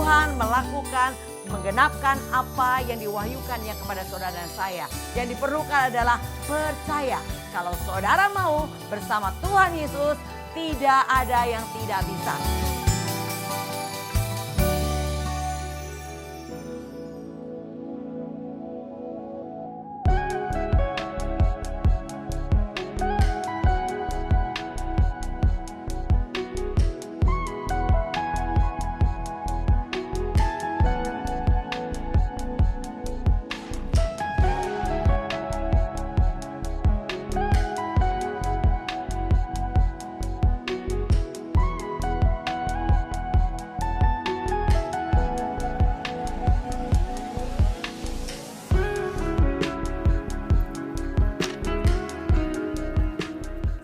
Tuhan melakukan, menggenapkan apa yang diwahyukannya kepada saudara dan saya. Yang diperlukan adalah percaya. Kalau saudara mau bersama Tuhan Yesus, tidak ada yang tidak bisa.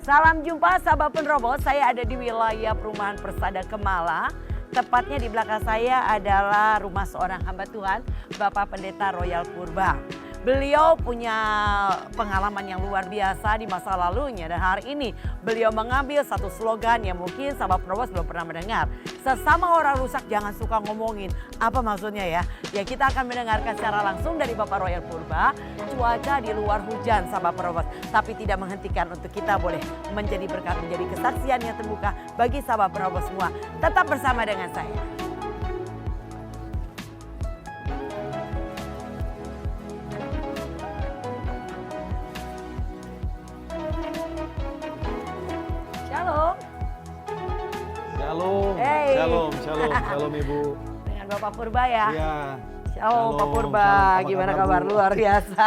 Salam jumpa sahabat penerobos, saya ada di wilayah perumahan Persada Kemala. Tepatnya di belakang saya adalah rumah seorang hamba Tuhan, Bapak Pendeta Royal Purba. Beliau punya pengalaman yang luar biasa di masa lalunya dan hari ini beliau mengambil satu slogan yang mungkin sahabat penerobos belum pernah mendengar. Sesama orang rusak jangan suka ngomongin. Apa maksudnya ya? Ya kita akan mendengarkan secara langsung dari Bapak Royal Purba. Cuaca di luar hujan sahabat penerobos, tapi tidak menghentikan untuk kita boleh menjadi berkat, menjadi kesaksian yang terbuka bagi sahabat penerobos semua. Tetap bersama dengan saya. Shalom. Shalom, Hey. shalom Ibu. Dengan Bapak Purba ya. Iya. Shalom Pak Purba, shalom. Apa gimana kabar, kabar? Bu? Luar biasa.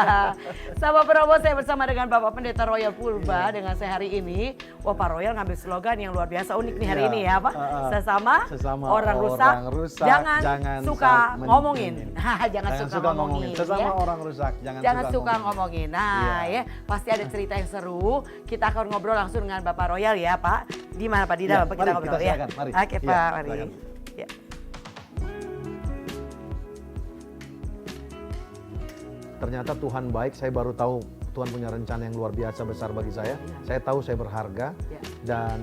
Sahabat penerobos, saya bersama dengan Bapak Pendeta Royal Purba dengan saya hari ini. Wah, Pak Royal ngambil slogan yang luar biasa unik nih hari Iya, ini ya Pak. Sesama orang rusak, jangan suka ngomongin. Jangan suka ngomongin. Sesama ya. orang rusak, Jangan suka ngomongin. Nah Iya. ya, pasti ada cerita yang seru. Kita akan ngobrol langsung dengan Bapak Royal ya Pak. Di mana Pak? Di dalam Iya, kita mari ngobrol kita ya. silakan, mari. Oke Iya, Pak, mari. silakan. Ya. Ternyata Tuhan baik, saya baru tahu Tuhan punya rencana yang luar biasa besar bagi saya. Saya tahu saya berharga Iya. dan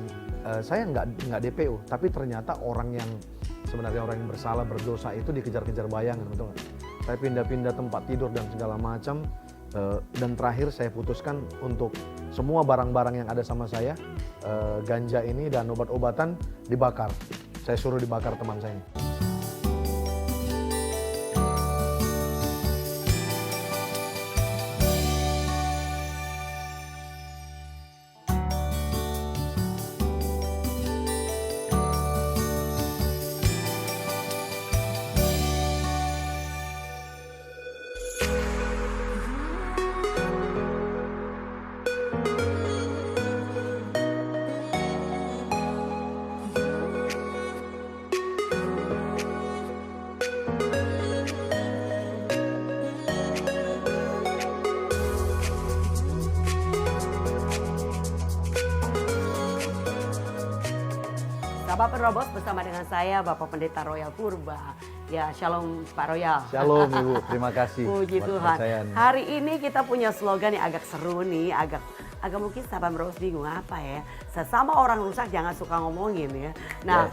saya nggak DPO, tapi ternyata orang yang sebenarnya orang yang bersalah berdosa itu dikejar-kejar bayangan, betul nggak? Saya pindah-pindah tempat tidur dan segala macam. Dan terakhir saya putuskan untuk semua barang-barang yang ada sama saya, ganja ini dan obat-obatan dibakar. Saya suruh dibakar teman saya. Sahabat penerobos bersama dengan saya Bapak Pendeta Royal Purba. Ya, shalom Pak Royal. Shalom Ibu, terima kasih. Puji buat Tuhan. kepercayaannya. Hari ini kita punya slogan yang agak seru nih, agak mungkin sahabat penerobos bingung apa ya. Sesama orang rusak jangan suka ngomongin ya. Nah,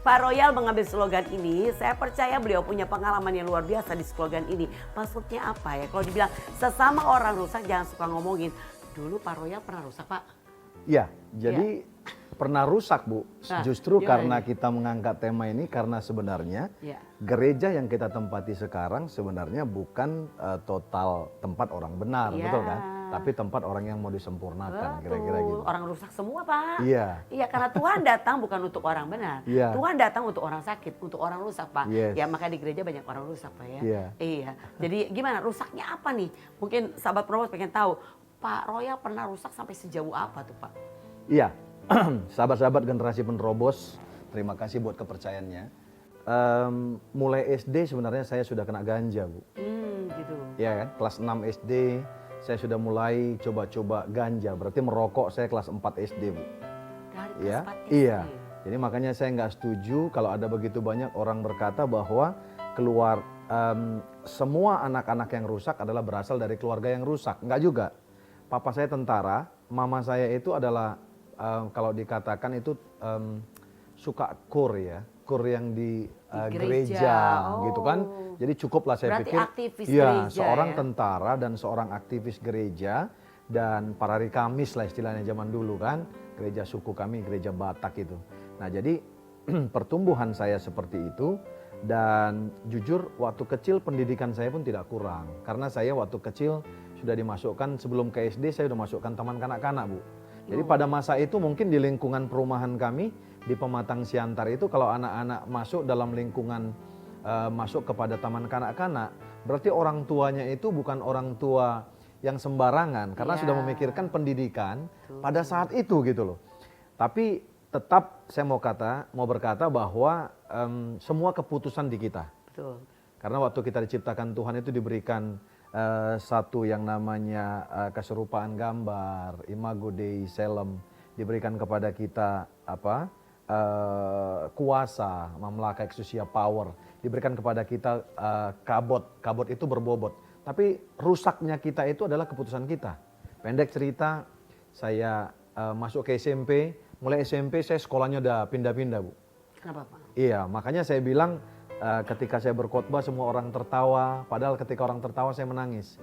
Pak Royal mengambil slogan ini, saya percaya beliau punya pengalaman yang luar biasa di slogan ini. Maksudnya apa ya? Kalau dibilang sesama orang rusak jangan suka ngomongin. Dulu Pak Royal pernah rusak Pak? Iya, jadi pernah rusak Bu. Nah, Justru gimana karena ini? kita mengangkat tema ini karena sebenarnya Ya. gereja yang kita tempati sekarang sebenarnya bukan total tempat orang benar, Iya. betul kan? Tapi tempat orang yang mau disempurnakan, kira-kira gitu. Orang rusak semua Pak. Iya. Iya, karena Tuhan datang bukan untuk orang benar. Iya. Tuhan datang untuk orang sakit, untuk orang rusak Pak. Yes. Ya makanya di gereja banyak orang rusak Pak ya. Iya. Iya. Jadi gimana rusaknya apa nih? Mungkin sahabat penerobos pengen tahu. Pak Royal pernah rusak sampai sejauh apa tuh Pak? Iya, sahabat-sahabat generasi penerobos, terima kasih buat kepercayaannya. Mulai SD sebenarnya saya sudah kena ganja Bu. Gitu. Iya kan, kelas 6 SD saya sudah mulai coba-coba ganja, berarti merokok saya kelas 4 SD Bu. Dari Ya, kelas 4 SD. iya. Jadi makanya saya nggak setuju kalau ada begitu banyak orang berkata bahwa keluar semua anak-anak yang rusak adalah berasal dari keluarga yang rusak. Nggak juga. Papa saya tentara, mama saya itu adalah kalau dikatakan itu suka kur ya. syukur yang di gereja. gereja gitu kan. Oh. Jadi cukuplah saya Berarti pikir. aktivis Iya, gereja seorang ya? tentara dan seorang aktivis gereja dan para hari Kamis lah istilahnya zaman dulu kan. Gereja suku kami, gereja Batak itu. Nah jadi pertumbuhan saya seperti itu. Dan jujur waktu kecil pendidikan saya pun tidak kurang. Karena saya waktu kecil sudah dimasukkan, sebelum ke SD saya sudah masukkan taman kanak-kanak Bu. Jadi pada masa itu mungkin di lingkungan perumahan kami, di Pematang Siantar itu kalau anak-anak masuk dalam lingkungan masuk kepada taman kanak-kanak, berarti orang tuanya itu bukan orang tua yang sembarangan. Karena sudah memikirkan pendidikan pada saat itu gitu loh. Tapi tetap saya mau berkata bahwa semua keputusan di kita. Betul. Karena waktu kita diciptakan Tuhan itu diberikan satu yang namanya keserupaan gambar, imago Dei, Selem, diberikan kepada kita kuasa, mamlaka, eksusia, power, diberikan kepada kita kabot itu berbobot. Tapi rusaknya kita itu adalah keputusan kita. Pendek cerita, saya masuk ke SMP. Mulai SMP saya sekolahnya udah pindah-pindah Bu. Kenapa Pak? Iya, makanya saya bilang ketika saya berkhotbah semua orang tertawa. Padahal ketika orang tertawa saya menangis.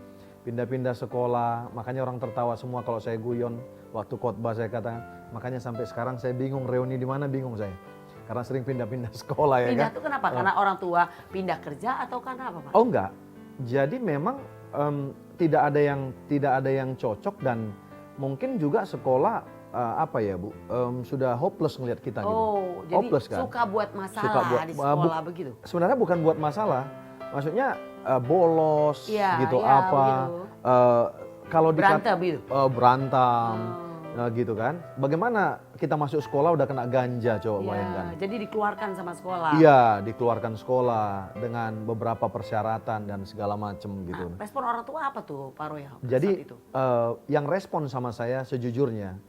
Pindah-pindah sekolah, makanya orang tertawa semua kalau saya guyon. Waktu khotbah saya katakan, makanya sampai sekarang saya bingung reuni di mana bingung saya. Karena sering pindah-pindah sekolah ya Pindah kan. itu kenapa? Karena orang tua pindah kerja atau karena apa Pak? Oh enggak, jadi memang tidak ada yang cocok dan mungkin juga sekolah sudah hopeless ngelihat kita gitu. Oh, jadi Hopeless, kan? suka buat masalah di sekolah begitu? Sebenarnya bukan buat masalah, maksudnya bolos Iya, gitu iya, apa. begitu. Kalau Berantem gitu? berantem gitu kan. Bagaimana kita masuk sekolah udah kena ganja coba Iya, bayangkan. jadi dikeluarkan sama sekolah. Iya, dikeluarkan sekolah dengan beberapa persyaratan dan segala macam gitu. Nah, respon orang tua apa tuh Pak Royal? Jadi saat itu? yang respon sama saya sejujurnya,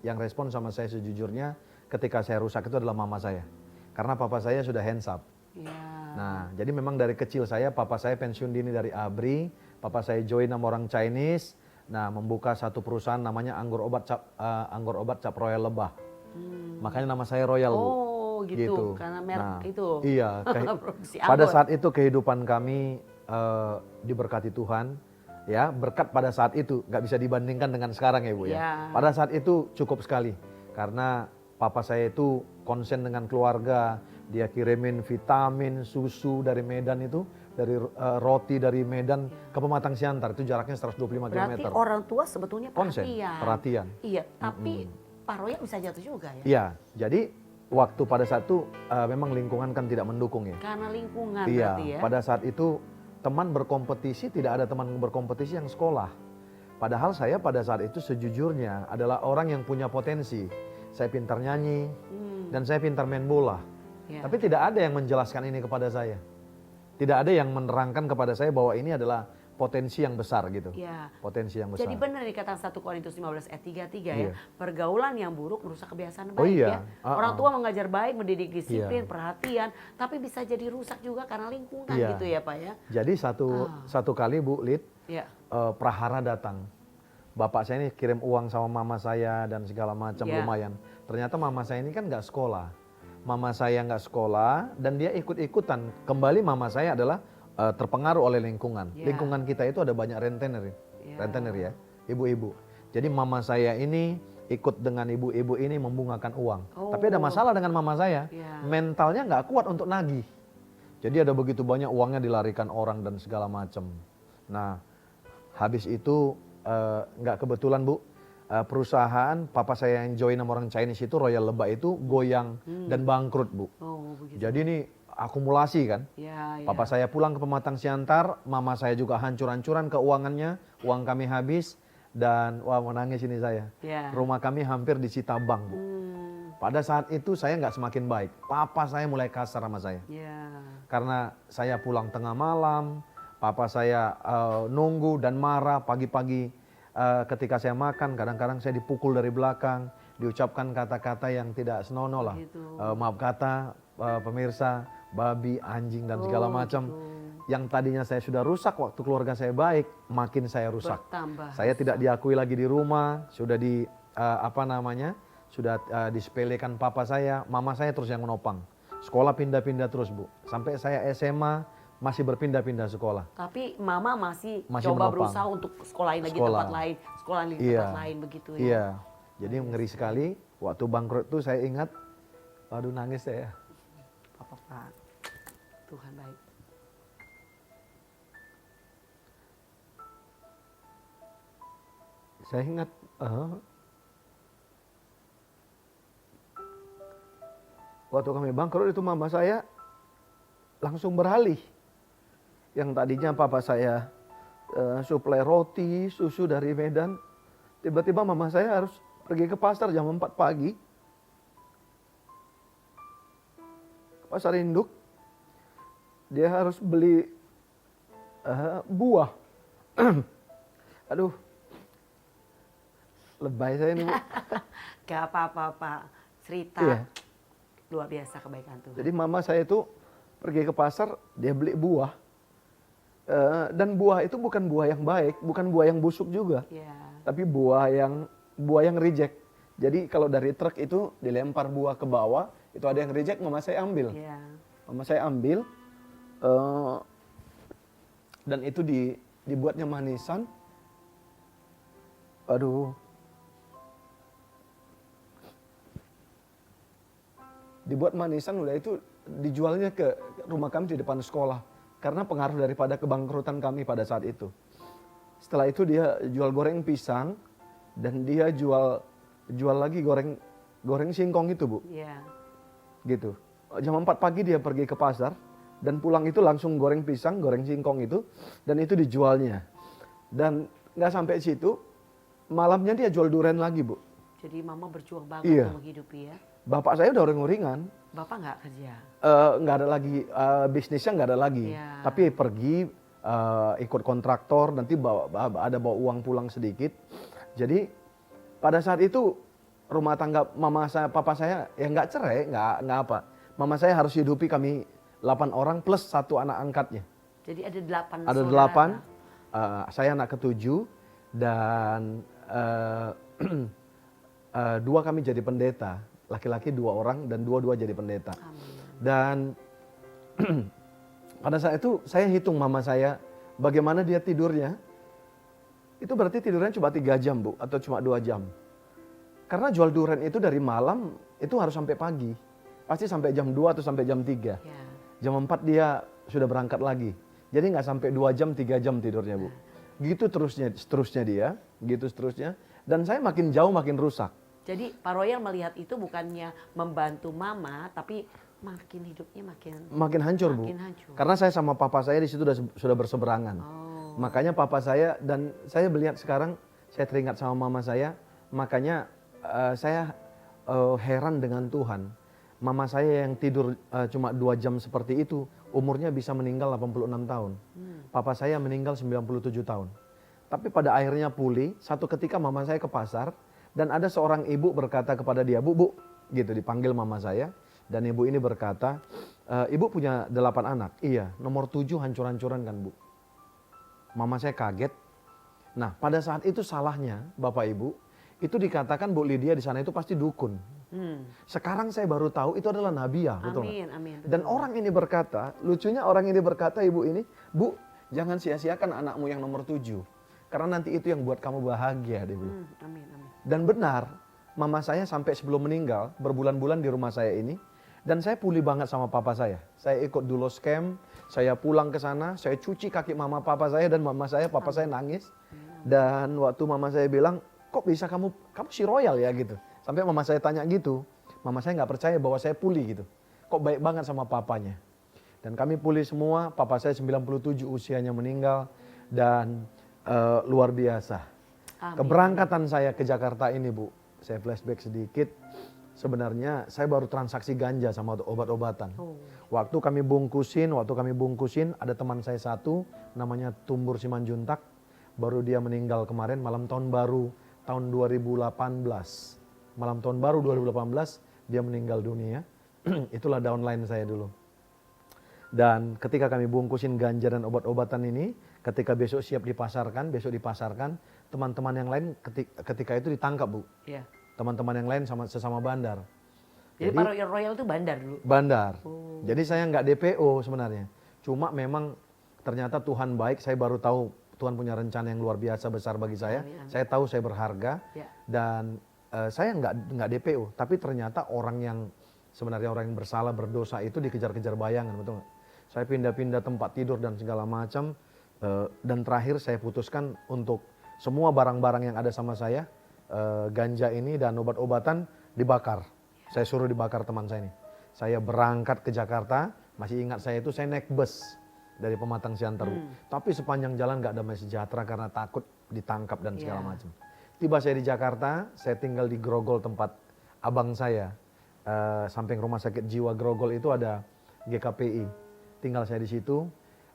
ketika saya rusak itu adalah mama saya. Karena papa saya sudah hands up. Iya. Nah, jadi memang dari kecil papa saya pensiun dini dari ABRI, papa saya join sama orang Chinese, nah membuka satu perusahaan namanya Anggur Obat Cap Royal Lebah. Makanya nama saya Royal Bu. Oh gitu, karena merek itu. Iya, Produksi pada anggur. saat itu kehidupan kami diberkati Tuhan. Ya, berkat pada saat itu nggak bisa dibandingkan dengan sekarang ya Bu ya. Ya. Pada saat itu cukup sekali karena papa saya itu konsen dengan keluarga, dia kirimin vitamin, susu dari Medan itu, dari roti dari Medan ke Pematang Siantar itu jaraknya 125 Berarti km. orang tua sebetulnya Konsen, perhatian. perhatian. Iya, tapi Pak Royal bisa jatuh juga ya. Iya, jadi waktu pada saat itu memang lingkungan kan tidak mendukung ya. Karena lingkungan Iya, berarti ya. pada saat itu teman berkompetisi, tidak ada teman berkompetisi yang sekolah. Padahal saya pada saat itu sejujurnya adalah orang yang punya potensi. Saya pintar nyanyi dan saya pintar main bola. Ya. Tapi tidak ada yang menjelaskan ini kepada saya. Tidak ada yang menerangkan kepada saya bahwa ini adalah potensi yang besar gitu. Ya. Potensi yang besar. Jadi benar dikatakan 1 Korintus 15 ayat 33 ya. Iya. Pergaulan yang buruk merusak kebiasaan baik Oh iya, ya. Orang tua mengajar baik, mendidik disiplin, Iya. perhatian, tapi bisa jadi rusak juga karena lingkungan Iya. gitu ya Pak ya. Jadi satu kali Bu Lid, Ya. prahara datang. Bapak saya ini kirim uang sama mama saya dan segala macam Ya. lumayan. Ternyata mama saya ini kan nggak sekolah. Mama saya nggak sekolah dan dia ikut-ikutan. Kembali mama saya adalah terpengaruh oleh lingkungan. Ya. Lingkungan kita itu ada banyak rentenir ya, ibu-ibu. Jadi mama saya ini ikut dengan ibu-ibu ini membungakan uang. Oh. Tapi ada masalah dengan mama saya, Ya. mentalnya nggak kuat untuk nagih. Jadi ada begitu banyak uangnya dilarikan orang dan segala macam. Nah, habis itu nggak kebetulan Bu, perusahaan papa saya yang join sama orang Chinese itu Royal Lebah itu goyang dan bangkrut Bu. Oh begitu. Jadi ini akumulasi kan. Ya, ya. Papa saya pulang ke Pematang Siantar, mama saya juga hancur-hancuran keuangannya, uang kami habis dan wah menangis ini saya. Ya. Rumah kami hampir disita bank Bu. Pada saat itu saya nggak semakin baik, papa saya mulai kasar sama saya. Ya. Karena saya pulang tengah malam, papa saya nunggu dan marah pagi-pagi ketika saya makan, kadang-kadang saya dipukul dari belakang, diucapkan kata-kata yang tidak senonoh lah. Gitu. Maaf kata pemirsa, babi, anjing dan segala macam. gitu. Yang tadinya saya sudah rusak waktu keluarga saya baik, makin saya rusak. Bertambah. Saya tidak diakui lagi di rumah, sudah sudah disepelekan papa saya, mama saya terus yang menopang. Sekolah pindah-pindah terus Bu. Sampai saya SMA masih berpindah-pindah sekolah. Tapi mama masih Masih coba menopang. berusaha untuk sekolahin lagi Sekolah. tempat lain, sekolah di Iya. tempat lain begitu ya. Iya. Jadi ngeri sekali. Waktu bangkrut tuh saya ingat, waduh nangis saya. Pak. Tuhan baik. Saya ingat, waktu kami bangkrut itu mama saya langsung beralih. Yang tadinya papa saya suplai roti, susu dari Medan. Tiba-tiba mama saya harus pergi ke pasar jam 4 pagi. Ke pasar induk. Dia harus beli buah. Aduh, lebay saya ini Bu. Gak apa-apa Pak, cerita Iya. luar biasa kebaikan Tuhan. Jadi mama saya itu pergi ke pasar, dia beli buah. Dan buah itu bukan buah yang baik, bukan buah yang busuk juga. Iya. Tapi buah yang reject. Jadi kalau dari truk itu dilempar buah ke bawah, itu ada yang reject, mama saya ambil. Iya. Mama saya ambil, dan itu dibuatnya manisan. Aduh. Dibuat manisan udah itu dijualnya ke rumah kami di depan sekolah. Karena pengaruh daripada kebangkrutan kami pada saat itu. Setelah itu dia jual goreng pisang dan dia jual lagi goreng singkong itu Bu. Iya. Gitu. Jam 4 pagi dia pergi ke pasar dan pulang itu langsung goreng pisang, goreng singkong itu dan itu dijualnya. Dan nggak sampai situ, malamnya dia jual durian lagi Bu. Jadi mama berjuang banget Iya. untuk menghidupi ya. Bapak saya udah uring-uringan. Bapak nggak kerja? Nggak ada lagi, bisnisnya nggak ada lagi. Iya. Tapi pergi ikut kontraktor, nanti bawa uang pulang sedikit. Jadi pada saat itu rumah tangga papa saya ya nggak cerai, nggak apa. Mama saya harus hidupi kami 8 orang plus 1 anak angkatnya. Jadi ada 8 Ada saudara. 8, saya anak ke-7 dan 2 kami jadi pendeta. Laki-laki 2 orang dan 2 jadi pendeta. Amin. Dan pada saat itu saya hitung mama saya bagaimana dia tidurnya. Itu berarti tidurnya cuma 3 jam Bu, atau cuma 2 jam. Karena jual durian itu dari malam itu harus sampai pagi. Pasti sampai jam 2 atau sampai jam 3. Ya. Jam 4 dia sudah berangkat lagi. Jadi nggak sampai 2 jam, 3 jam tidurnya Bu. Gitu seterusnya dia, gitu seterusnya. Dan saya makin jauh makin rusak. Jadi Pak Royal melihat itu bukannya membantu mama, tapi makin hidupnya Makin hancur Bu. makin hancur. Karena saya sama papa saya di situ sudah berseberangan. Oh. Makanya papa saya dan saya melihat sekarang, saya teringat sama mama saya, makanya saya heran dengan Tuhan. Mama saya yang tidur cuma 2 jam seperti itu, umurnya bisa meninggal 86 tahun. Papa saya meninggal 97 tahun. Tapi pada akhirnya pulih, satu ketika mama saya ke pasar, dan ada seorang ibu berkata kepada dia, Bu, gitu dipanggil mama saya. Dan ibu ini berkata, ibu punya 8 anak. Iya, nomor 7 hancur-hancuran kan Bu. Mama saya kaget. Nah pada saat itu salahnya Bapak Ibu, itu dikatakan Bu Lydia di sana itu pasti dukun. Sekarang saya baru tahu itu adalah nabiah, betul nggak? Amin, amin. Betul. Dan orang ini berkata, lucunya orang ini berkata ibu ini, Bu jangan sia-siakan anakmu yang nomor 7. Karena nanti itu yang buat kamu bahagia, dia bilang. Amin, amin. Dan benar, mama saya sampai sebelum meninggal, berbulan-bulan di rumah saya ini, dan saya pulih banget sama papa saya. Saya ikut dulu scam, saya pulang ke sana, saya cuci kaki mama papa saya dan mama saya, papa saya nangis. Dan waktu mama saya bilang, kok bisa kamu si royal ya gitu. Sampai mama saya tanya gitu, mama saya nggak percaya bahwa saya pulih gitu. Kok baik banget sama papanya. Dan kami pulih semua, papa saya 97 usianya meninggal, dan luar biasa. Amin. Keberangkatan saya ke Jakarta ini Bu, saya flashback sedikit. Sebenarnya saya baru transaksi ganja sama obat-obatan. Oh. Waktu kami bungkusin, ada teman saya satu namanya Tumbur Simanjuntak. Baru dia meninggal kemarin malam tahun baru tahun 2018. Malam tahun baru 2018 dia meninggal dunia. Itulah downline saya dulu. Dan ketika kami bungkusin ganja dan obat-obatan ini, ketika besok besok dipasarkan, teman-teman yang lain ketika itu ditangkap Bu. Iya. Teman-teman yang lain sesama bandar. Jadi Pak Royal itu bandar dulu? Bandar. Oh. Jadi saya nggak DPO sebenarnya. Cuma memang ternyata Tuhan baik, saya baru tahu Tuhan punya rencana yang luar biasa besar bagi saya. Amin. Saya tahu saya berharga dan saya nggak DPO. Tapi ternyata orang yang sebenarnya orang yang bersalah, berdosa itu dikejar-kejar bayangan, betul nggak? Saya pindah-pindah tempat tidur dan segala macam. Dan terakhir saya putuskan untuk semua barang-barang yang ada sama saya, ganja ini dan obat-obatan dibakar. Saya suruh dibakar teman saya ini. Saya berangkat ke Jakarta, masih ingat saya itu saya naik bus dari Pematang Siantar. Tapi sepanjang jalan nggak damai sejahtera karena takut ditangkap dan segala macam. Tiba saya di Jakarta, saya tinggal di Grogol tempat abang saya. Samping rumah sakit jiwa Grogol itu ada GKPI. Tinggal saya di situ,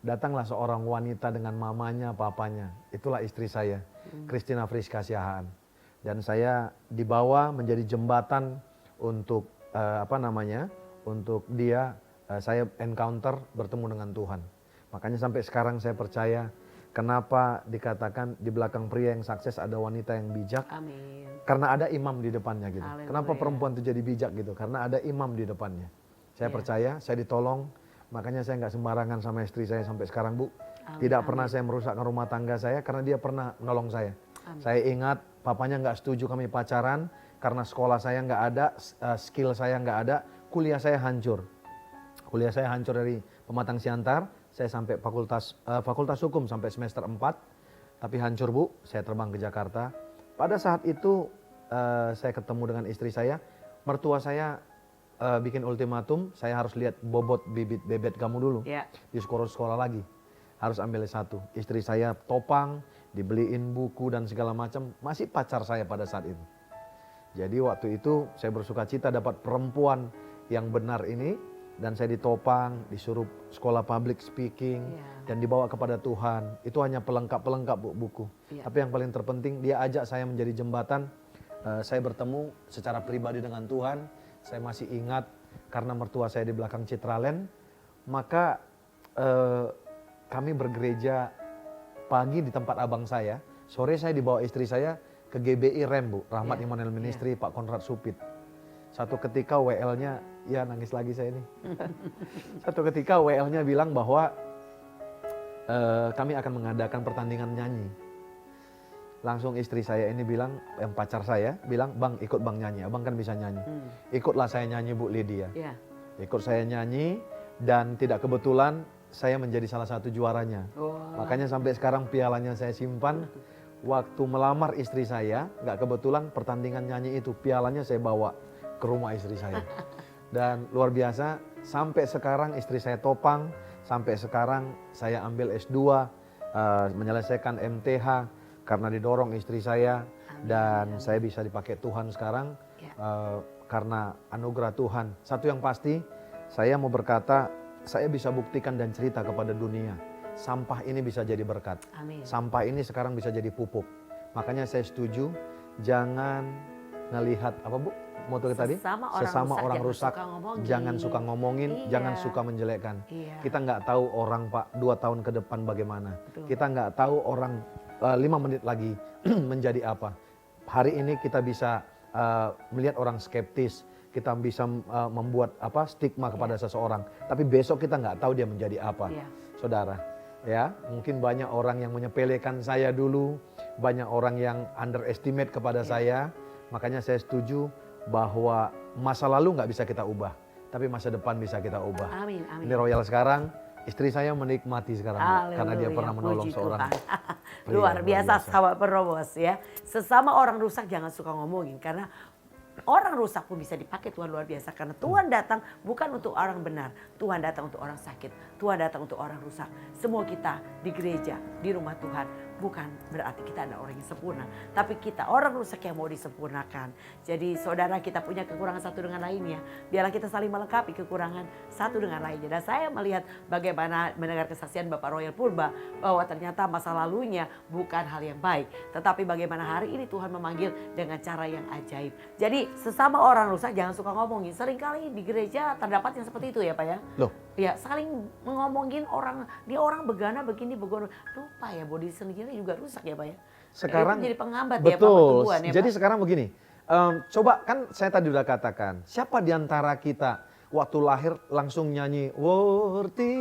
datanglah seorang wanita dengan mamanya, papanya. Itulah istri saya, Christina Friska Siahaan. Dan saya dibawa menjadi jembatan untuk untuk dia saya encounter bertemu dengan Tuhan. Makanya sampai sekarang saya percaya kenapa dikatakan di belakang pria yang sukses ada wanita yang bijak. Amin. Karena ada imam di depannya gitu. Haleluya. Kenapa perempuan itu jadi bijak gitu? Karena ada imam di depannya. Saya percaya, saya ditolong. Makanya saya nggak sembarangan sama istri saya sampai sekarang, Bu. Tidak pernah saya merusakkan rumah tangga saya karena dia pernah menolong saya. Saya ingat papanya nggak setuju kami pacaran karena sekolah saya nggak ada, skill saya nggak ada, kuliah saya hancur. Kuliah saya hancur dari Pematang Siantar, saya sampai fakultas hukum sampai semester 4, tapi hancur, Bu. Saya terbang ke Jakarta. Pada saat itu saya ketemu dengan istri saya, mertua saya bikin ultimatum, saya harus lihat bobot bibit bebet kamu dulu. Di sekolah lagi, harus ambil S1. Istri saya topang, dibeliin buku dan segala macam, masih pacar saya pada saat itu. Jadi waktu itu saya bersuka cita dapat perempuan yang benar ini, dan saya ditopang, disuruh sekolah public speaking, dan dibawa kepada Tuhan. Itu hanya pelengkap-pelengkap, Bu, buku. Tapi yang paling terpenting, dia ajak saya menjadi jembatan. Saya bertemu secara pribadi dengan Tuhan. Saya masih ingat karena mertua saya di belakang Citraland, maka kami bergereja pagi di tempat abang saya. Sore saya dibawa istri saya ke GBI REM, Bu, Rahmat Immanuel Ministry, Pak Konrad Supit. Satu ketika WL-nya, ya nangis lagi saya ini. Satu ketika WL-nya bilang bahwa kami akan mengadakan pertandingan nyanyi. Langsung istri saya ini bilang, yang pacar saya bilang, "Bang, ikut Bang nyanyi, Abang kan bisa nyanyi." Ikutlah saya nyanyi, Bu Lydia. Ikut saya nyanyi dan tidak kebetulan saya menjadi salah satu juaranya. Makanya sampai sekarang pialanya saya simpan. Waktu melamar istri saya, nggak kebetulan pertandingan nyanyi itu, pialanya saya bawa ke rumah istri saya. Dan luar biasa, sampai sekarang istri saya topang, sampai sekarang saya ambil S2, menyelesaikan MTH, karena didorong istri saya. Dan saya bisa dipakai Tuhan sekarang, karena anugerah Tuhan. Satu yang pasti, saya mau berkata, saya bisa buktikan dan cerita kepada dunia. Sampah ini bisa jadi berkat. Sampah ini sekarang bisa jadi pupuk. Makanya saya setuju, jangan ngelihat, apa Bu? Moto kita tadi? Sesama orang rusak, jangan suka ngomongin, jangan suka menjelekkan. Kita nggak tahu orang, Pak, 2 tahun ke depan bagaimana. Kita nggak tahu orang 5 menit lagi menjadi apa. Hari ini kita bisa melihat orang skeptis, kita bisa membuat stigma kepada seseorang. Tapi besok kita nggak tahu dia menjadi apa, saudara. Ya, mungkin banyak orang yang menyepelekan saya dulu, banyak orang yang underestimate kepada saya. Makanya saya setuju bahwa masa lalu nggak bisa kita ubah, tapi masa depan bisa kita ubah. Ini Royal sekarang, istri saya menikmati sekarang, karena dia pernah menolong seorang pria. Luar biasa, sahabat penerobos ya. Sesama orang rusak jangan suka ngomongin, karena orang rusak pun bisa dipakai Tuhan luar biasa. Karena Tuhan datang bukan untuk orang benar, Tuhan datang untuk orang sakit, Tuhan datang untuk orang rusak. Semua kita di gereja, di rumah Tuhan, bukan berarti kita ada orang yang sempurna, tapi kita orang rusak yang mau disempurnakan. Jadi saudara, kita punya kekurangan satu dengan lainnya, biarlah kita saling melengkapi kekurangan satu dengan lainnya. Dan saya melihat bagaimana mendengar kesaksian Bapak Royal Purba, bahwa ternyata masa lalunya bukan hal yang baik, tetapi bagaimana hari ini Tuhan memanggil dengan cara yang ajaib. Jadi sesama orang rusak jangan suka ngomongin. Seringkali di gereja terdapat yang seperti itu ya Pak ya. Loh. Ya, saling ngomongin orang, dia orang begana begini begono. Lupa ya, body sendiri juga rusak ya Pak ya. Sekarang itu jadi penghambat betul. ya Pak pertumbuhan ya Pak. Jadi sekarang begini, Coba kan saya tadi udah katakan, siapa di antara kita waktu lahir langsung nyanyi Worthy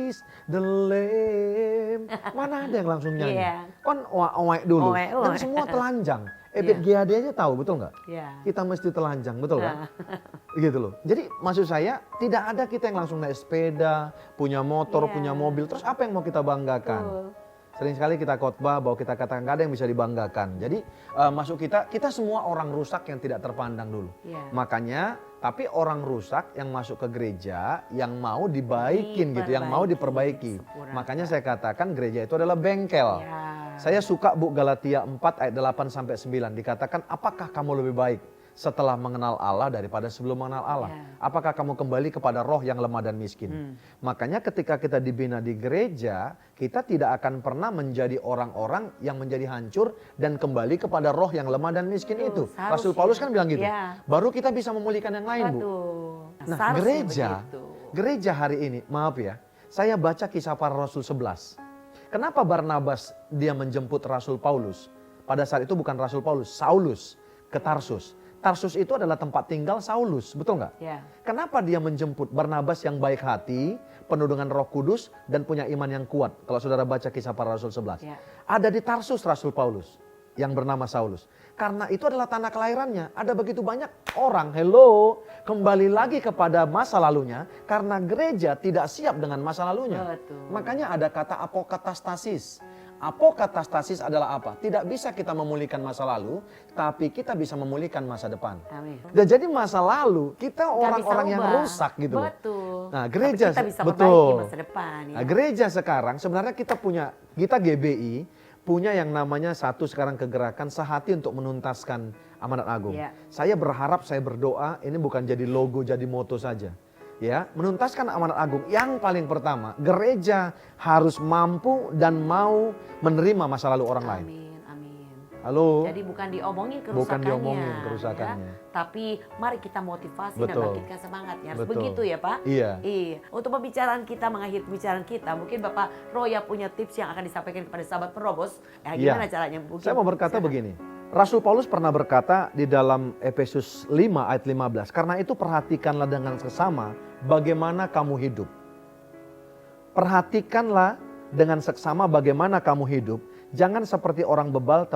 is the Lamb. Mana ada yang langsung nyanyi? Iya. Kan oek dulu. Oek, Dan oek. semua telanjang. Ebit GAD aja tahu, betul nggak? Iya. Kita mesti telanjang, betul kan? Gitu loh. Jadi maksud saya tidak ada kita yang langsung naik sepeda, punya motor, Iya. punya mobil. Terus apa yang mau kita banggakan? Betul. Sering sekali kita khotbah bahwa kita katakan nggak ada yang bisa dibanggakan. Jadi masuk kita semua orang rusak yang tidak terpandang dulu. Iya. Makanya tapi orang rusak yang masuk ke gereja yang mau dibaikin gitu, yang mau diperbaiki. Sempurna. Makanya saya katakan gereja itu adalah bengkel. Ya. Saya suka Bu Galatia 4 ayat 8 sampai 9 dikatakan apakah kamu lebih baik setelah mengenal Allah daripada sebelum mengenal Allah? Ya. Apakah kamu kembali kepada roh yang lemah dan miskin? Makanya ketika kita dibina di gereja, kita tidak akan pernah menjadi orang-orang yang menjadi hancur dan kembali kepada roh yang lemah dan miskin Betul, itu. seharusnya. Rasul Paulus kan bilang gitu. Ya. Baru kita bisa memulihkan yang lain, Bu. Betul. Nah, Seharusnya begitu. gereja hari ini, maaf ya, saya baca kisah para rasul 11. Kenapa Barnabas dia menjemput Rasul Paulus? Pada saat itu bukan Rasul Paulus, Saulus ke Tarsus. Tarsus itu adalah tempat tinggal Saulus, betul nggak? Ya. Kenapa dia menjemput Barnabas yang baik hati, penuh dengan Roh Kudus dan punya iman yang kuat? Kalau saudara baca kisah para rasul 11. Ya. Ada di Tarsus Rasul Paulus yang bernama Saulus. Karena itu adalah tanah kelahirannya. Ada begitu banyak orang, kembali lagi kepada masa lalunya karena gereja tidak siap dengan masa lalunya. Betul. Makanya ada kata apokatastasis. Apokatastasis adalah apa? Tidak bisa kita memulihkan masa lalu, tapi kita bisa memulihkan masa depan. Amin. Dan jadi masa lalu kita Nggak bisa orang-orang yang ubah. rusak gitu loh. Betul. Nah, Tapi gereja kita bisa betul. perbaiki masa depan. Ya. Nah, gereja sekarang sebenarnya kita GBI punya yang namanya satu sekarang kegerakan sehati untuk menuntaskan amanat agung. Ya. Saya berharap, saya berdoa ini bukan jadi logo, jadi moto saja. Ya, menuntaskan amanat agung. Yang paling pertama, gereja harus mampu dan mau menerima masa lalu orang lain. Amin, amin. Halo. Jadi bukan diomongin kerusakannya. Bukan diomongin kerusakannya. Ya, tapi mari kita motivasi dan Betul. bangkitkan semangatnya. Harus Betul. begitu ya Pak? Iya. Iya. Untuk pembicaraan kita, mengakhiri pembicaraan kita, mungkin Bapak Roya punya tips yang akan disampaikan kepada sahabat penerobos. Ya, gimana Iya. caranya? Mungkin Saya mau berkata silakan. begini. Rasul Paulus pernah berkata di dalam Efesus 5 ayat 15. Karena itu perhatikanlah dengan seksama bagaimana kamu hidup. Perhatikanlah dengan seksama bagaimana kamu hidup. Jangan seperti orang bebal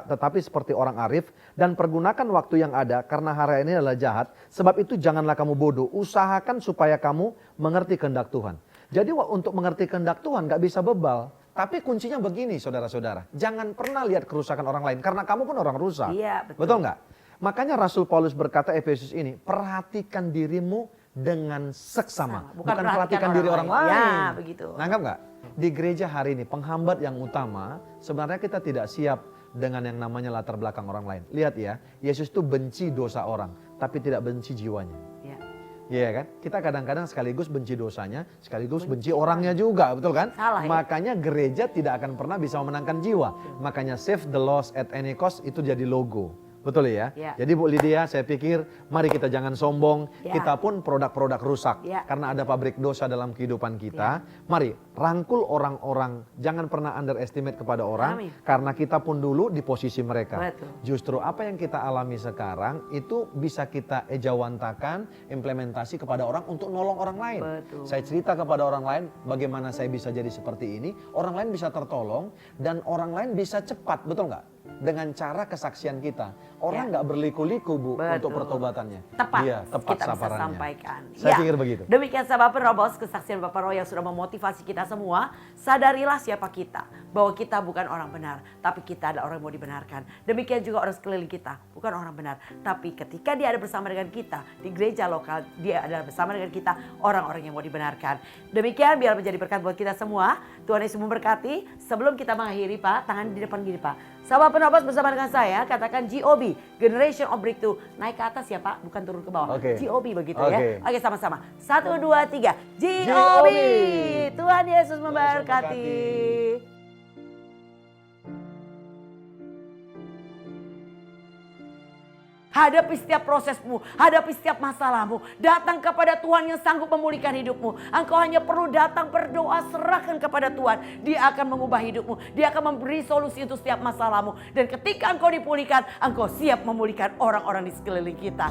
tetapi seperti orang arif. Dan pergunakan waktu yang ada karena hari ini adalah jahat. Sebab itu janganlah kamu bodoh. Usahakan supaya kamu mengerti kehendak Tuhan. Jadi untuk mengerti kehendak Tuhan gak bisa bebal. Tapi kuncinya begini saudara-saudara. Jangan pernah lihat kerusakan orang lain. Karena kamu pun orang rusak. Iya, betul. Betul nggak? Makanya Rasul Paulus berkata Efesus ini. Perhatikan dirimu dengan seksama. Bukan perhatikan diri orang lain. Ya, begitu. Nangkap nggak? Di gereja hari ini penghambat yang utama. Sebenarnya kita tidak siap dengan yang namanya latar belakang orang lain. Lihat ya. Yesus itu benci dosa orang. Tapi tidak benci jiwanya. Ya. Iya kan? Kita kadang-kadang sekaligus benci dosanya, sekaligus benci orangnya juga, betul kan? Salah ya? Makanya gereja tidak akan pernah bisa memenangkan jiwa. Makanya save the lost at any cost itu jadi logo. Betul ya? Ya. Jadi Bu Lydia, saya pikir mari kita jangan sombong. Ya. Kita pun produk-produk rusak. Ya. Karena ada pabrik dosa dalam kehidupan kita. Mari rangkul orang-orang. Jangan pernah underestimate kepada orang. Amin. Karena kita pun dulu di posisi mereka. Betul. Justru apa yang kita alami sekarang itu bisa kita ejawantakan, implementasi kepada orang untuk nolong orang lain. Betul. Saya cerita kepada orang lain bagaimana saya bisa jadi seperti ini. Orang lain bisa tertolong dan orang lain bisa cepat, betul nggak? Dengan cara kesaksian kita. Orang nggak berliku-liku Bu Betul. untuk pertobatannya. Tepat, Iya, tepat kita bisa sasarannya. sampaikan. Saya Ya, pikir begitu. Demikian sahabat penerobos, kesaksian Bapak Roy yang sudah memotivasi kita semua. Sadarilah siapa kita, bahwa kita bukan orang benar, tapi kita adalah orang yang mau dibenarkan. Demikian juga orang sekeliling kita, bukan orang benar, tapi ketika dia ada bersama dengan kita di gereja lokal, dia adalah bersama dengan kita orang-orang yang mau dibenarkan. Demikian biar menjadi berkat buat kita semua. Tuhan Yesus memberkati. Sebelum kita mengakhiri Pak, tangan di depan gini Pak. Sahabat penerobos bersama dengan saya, katakan GOB, Generation of Breakthrough. Naik ke atas ya Pak, bukan turun ke bawah. Oke. GOB begitu Oke. ya. Oke sama-sama. 1, 2, 3. GOB. Tuhan Yesus memberkati. Hadapi setiap prosesmu, hadapi setiap masalahmu. Datang kepada Tuhan yang sanggup memulihkan hidupmu. Engkau hanya perlu datang berdoa, serahkan kepada Tuhan. Dia akan mengubah hidupmu. Dia akan memberi solusi untuk setiap masalahmu. Dan ketika engkau dipulihkan, engkau siap memulihkan orang-orang di sekeliling kita.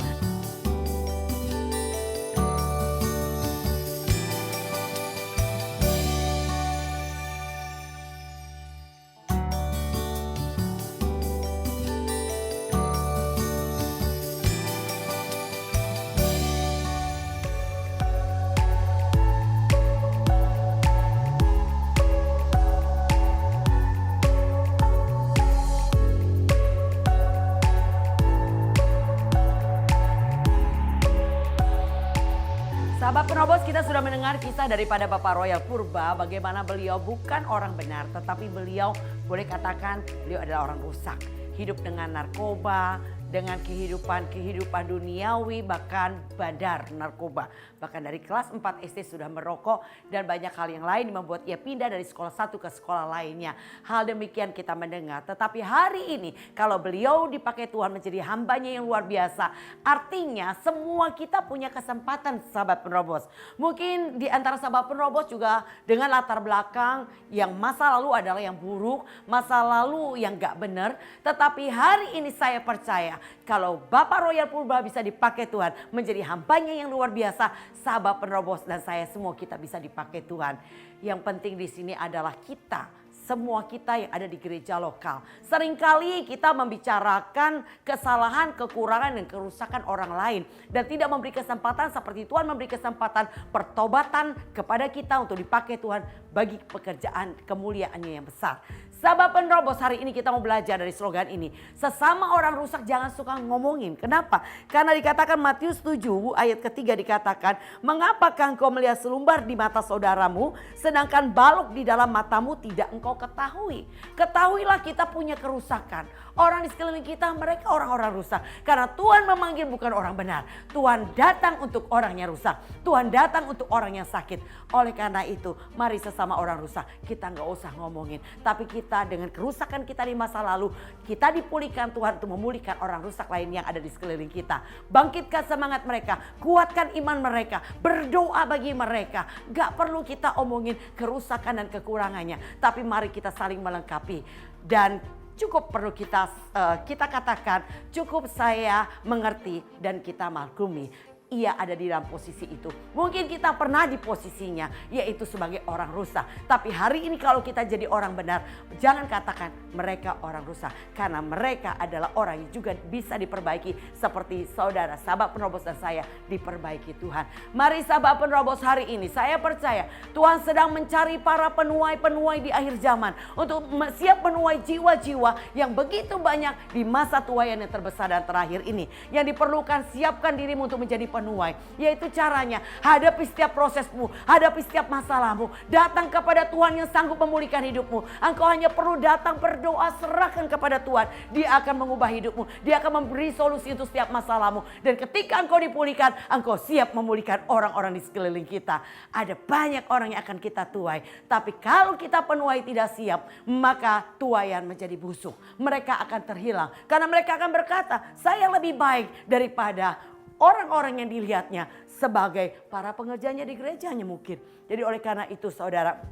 Sahabat penerobos, kita sudah mendengar kisah daripada Bapak Royal Purba, bagaimana beliau bukan orang benar, tetapi beliau boleh katakan beliau adalah orang rusak. Hidup dengan narkoba, dengan kehidupan duniawi, bahkan bandar narkoba. Bahkan dari kelas 4 SD sudah merokok dan banyak hal yang lain yang membuat ia pindah dari sekolah satu ke sekolah lainnya. Hal demikian kita mendengar. Tetapi hari ini kalau beliau dipakai Tuhan menjadi hambanya yang luar biasa. Artinya semua kita punya kesempatan, sahabat penerobos. Mungkin di antara sahabat penerobos juga dengan latar belakang yang masa lalu adalah yang buruk, masa lalu yang gak benar. Tetapi hari ini saya percaya kalau Bapak Royal Purba bisa dipakai Tuhan menjadi hambanya yang luar biasa, sahabat penerobos dan saya semua kita bisa dipakai Tuhan. Yang penting di sini adalah kita, semua kita yang ada di gereja lokal. Seringkali kita membicarakan kesalahan, kekurangan dan kerusakan orang lain. Dan tidak memberi kesempatan seperti Tuhan memberi kesempatan pertobatan kepada kita untuk dipakai Tuhan bagi pekerjaan kemuliaannya yang besar. Sahabat penerobos, hari ini kita mau belajar dari slogan ini. Sesama orang rusak jangan suka ngomongin. Kenapa? Karena dikatakan Matius 7 ayat ketiga dikatakan, mengapakah engkau melihat selumbar di mata saudaramu sedangkan balok di dalam matamu tidak engkau ketahui. Ketahuilah kita punya kerusakan. Orang di sekeliling kita mereka orang-orang rusak. Karena Tuhan memanggil bukan orang benar. Tuhan datang untuk orang yang rusak. Tuhan datang untuk orang yang sakit. Oleh karena itu mari sesama orang rusak kita gak usah ngomongin. Tapi kita dengan kerusakan kita di masa lalu, kita dipulihkan Tuhan untuk memulihkan orang rusak lain yang ada di sekeliling kita. Bangkitkan semangat mereka, kuatkan iman mereka, berdoa bagi mereka. Gak perlu kita omongin kerusakan dan kekurangannya, tapi mari kita saling melengkapi. Dan cukup perlu kita katakan, cukup saya mengerti dan kita maklumi. Ia ada di dalam posisi itu. Mungkin kita pernah di posisinya, yaitu sebagai orang rusak. Tapi hari ini kalau kita jadi orang benar, jangan katakan mereka orang rusak. Karena mereka adalah orang yang juga bisa diperbaiki. Seperti saudara, sahabat penerobos dan saya diperbaiki Tuhan. Mari sahabat penerobos, hari ini saya percaya Tuhan sedang mencari para penuai-penuai di akhir zaman. Untuk siap menuai jiwa-jiwa yang begitu banyak di masa tuaian yang terbesar dan terakhir ini. Yang diperlukan, siapkan dirimu untuk menjadi penuai. Yaitu caranya, hadapi setiap prosesmu, hadapi setiap masalahmu. Datang kepada Tuhan yang sanggup memulihkan hidupmu. Engkau hanya perlu datang berdoa, serahkan kepada Tuhan. Dia akan mengubah hidupmu. Dia akan memberi solusi untuk setiap masalahmu. Dan ketika engkau dipulihkan, engkau siap memulihkan orang-orang di sekeliling kita. Ada banyak orang yang akan kita tuai. Tapi kalau kita penuai tidak siap, maka tuaian menjadi busuk. Mereka akan terhilang. Karena mereka akan berkata, saya lebih baik daripada orang-orang yang dilihatnya sebagai para pengerjanya di gerejanya mungkin. Jadi oleh karena itu saudara,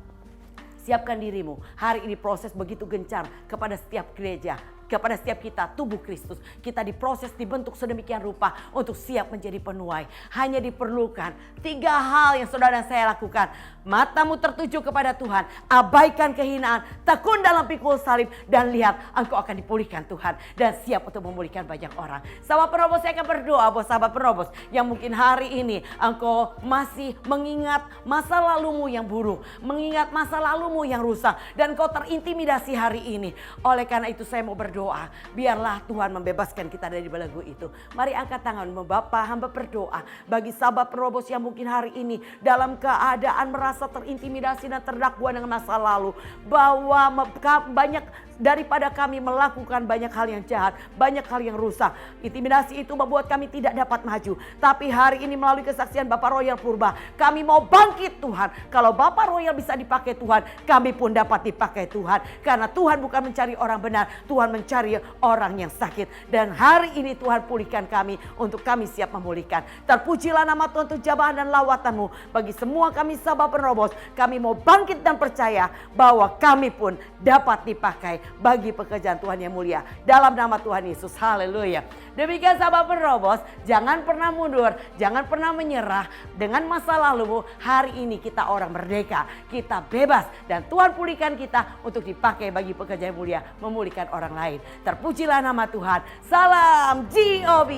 siapkan dirimu. Hari ini proses begitu gencar kepada setiap gereja. Kepada setiap kita, tubuh Kristus. Kita diproses, dibentuk sedemikian rupa untuk siap menjadi penuai. Hanya diperlukan 3 hal yang saudara dan saya lakukan. Matamu tertuju kepada Tuhan. Abaikan kehinaan. Tekun dalam pikul salib. Dan lihat engkau akan dipulihkan Tuhan. Dan siap untuk memulihkan banyak orang. Sahabat penerobos, saya akan berdoa buat sahabat penerobos. Yang mungkin hari ini engkau masih mengingat masa lalumu yang buruk. Mengingat masa lalumu yang rusak. Dan engkau terintimidasi hari ini. Oleh karena itu saya mau berdoa. Biarlah Tuhan membebaskan kita dari belenggu itu. Mari angkat tangan Bapa, hamba berdoa bagi sahabat penerobos yang mungkin hari ini dalam keadaan merasa terintimidasi dan terdakwa dengan masa lalu. Bahwa banyak daripada kami melakukan banyak hal yang jahat, banyak hal yang rusak. Intimidasi itu membuat kami tidak dapat maju. Tapi hari ini melalui kesaksian Bapak Royal Purba, kami mau bangkit Tuhan. Kalau Bapak Royal bisa dipakai Tuhan, kami pun dapat dipakai Tuhan. Karena Tuhan bukan mencari orang benar, Tuhan mencari orang yang sakit. Dan hari ini Tuhan pulihkan kami untuk kami siap memulihkan. Terpujilah nama Tuhan untuk jamahan dan lawatan-Mu. Bagi semua kami sahabat penerobos, kami mau bangkit dan percaya bahwa kami pun dapat dipakai bagi pekerjaan Tuhan yang mulia. Dalam nama Tuhan Yesus, haleluya. Demikian sahabat penerobos, jangan pernah mundur, jangan pernah menyerah. Dengan masa lalumu, hari ini kita orang merdeka, kita bebas. Dan Tuhan pulihkan kita untuk dipakai bagi pekerjaan yang mulia, memulihkan orang lain. Terpujilah nama Tuhan. Salam GOB.